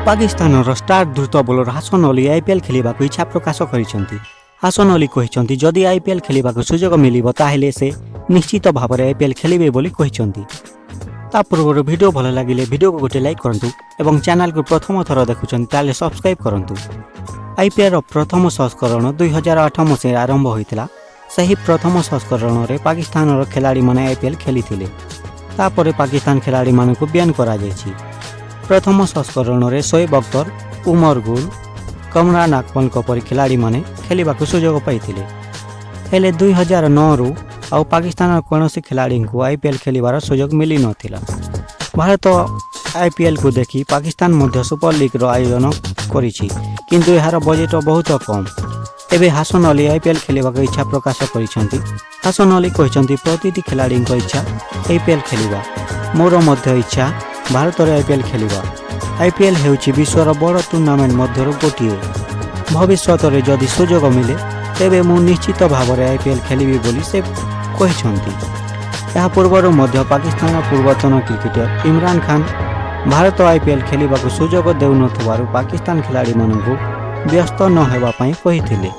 ପାକିସ୍ତାନର ଷ୍ଟାର ଦ୍ରୁତ ବୋଲର ହାସନ ଅଲି ଆଇପିଏଲ୍ ଖେଳିବାକୁ ଇଚ୍ଛା ପ୍ରକାଶ କରିଛନ୍ତି। ହାସନ ଅଲି କହିଛନ୍ତି ଯଦି ଆଇପିଏଲ୍ ଖେଳିବାକୁ ସୁଯୋଗ ମିଳିବ ତାହେଲେ ସେ ନିଶ୍ଚିତ ଭାବରେ ଆଇପିଏଲ୍ ଖେଳିବେ ବୋଲି କହିଛନ୍ତି। ତା ପୂର୍ବରୁ ଭିଡ଼ିଓ ଭଲ ଲାଗିଲେ ଭିଡ଼ିଓକୁ ଗୋଟେ ଲାଇକ୍ କରନ୍ତୁ ଏବଂ ଚ୍ୟାନେଲକୁ ପ୍ରଥମ ଥର ଦେଖୁଛନ୍ତି ତାହେଲେ ସବସ୍କ୍ରାଇବ୍ କରନ୍ତୁ। ଆଇପିଏଲ୍ର ପ୍ରଥମ ସଂସ୍କରଣ 2008 ମସିହାରେ ଆରମ୍ଭ ହୋଇଥିଲା। ସେହି ପ୍ରଥମ ସଂସ୍କରଣରେ ପାକିସ୍ତାନର ଖେଳାଳିମାନେ ଆଇପିଏଲ୍ ଖେଳିଥିଲେ। ତାପରେ ପାକିସ୍ତାନ ଖେଳାଳିମାନଙ୍କୁ ବ୍ୟାନ୍ କରାଯାଇଛି। ପ୍ରଥମ ସଂସ୍କରଣରେ ଶୋଏବ ଅଖତର, ଉମର ଗୁଲ, କମରାନ ଆକମଲଙ୍କ ପରି ଖେଳାଳିମାନେ ଖେଳିବାକୁ ସୁଯୋଗ ପାଇଥିଲେ। ହେଲେ 2009ରୁ ଆଉ ପାକିସ୍ତାନର କୌଣସି ଖେଳାଳିଙ୍କୁ ଆଇପିଏଲ୍ ଖେଳିବାର ସୁଯୋଗ ମିଳିନଥିଲା। ଭାରତ ଆଇପିଏଲ୍କୁ ଦେଖି ପାକିସ୍ତାନ ମଧ୍ୟ ସୁପର ଲିଗ୍ର ଆୟୋଜନ କରିଛି, କିନ୍ତୁ ଏହାର ବଜେଟ୍ ବହୁତ କମ୍। ଏବେ ହାସନ ଅଲି ଆଇପିଏଲ୍ ଖେଳିବାକୁ ଇଚ୍ଛା ପ୍ରକାଶ କରିଛନ୍ତି। ହାସନ ଅଲି କହିଛନ୍ତି ପ୍ରତିଟି ଖେଳାଳିଙ୍କ ଇଚ୍ଛା ଆଇପିଏଲ୍ ଖେଳିବା। ମୋର ମଧ୍ୟ ଇଚ୍ଛା ଭାରତରେ ଆଇପିଏଲ୍ ଖେଳିବା। ଆଇପିଏଲ୍ ହେଉଛି ବିଶ୍ୱର ବଡ଼ ଟୁର୍ଣ୍ଣାମେଣ୍ଟ ମଧ୍ୟରୁ ଗୋଟିଏ। ଭବିଷ୍ୟତରେ ଯଦି ସୁଯୋଗ ମିଳେ ତେବେ ମୁଁ ନିଶ୍ଚିତ ଭାବରେ ଆଇପିଏଲ୍ ଖେଳିବି ବୋଲି ସେ କହିଛନ୍ତି। ଏହା ପୂର୍ବରୁ ମଧ୍ୟ ପାକିସ୍ତାନର ପୂର୍ବତନ କ୍ରିକେଟର ଇମ୍ରାନ ଖାନ ଭାରତ ଆଇପିଏଲ୍ ଖେଳିବାକୁ ସୁଯୋଗ ଦେଉନଥିବାରୁ ପାକିସ୍ତାନ ଖେଳାଳିମାନଙ୍କୁ ବ୍ୟସ୍ତ ନ ହେବା ପାଇଁ କହିଥିଲେ।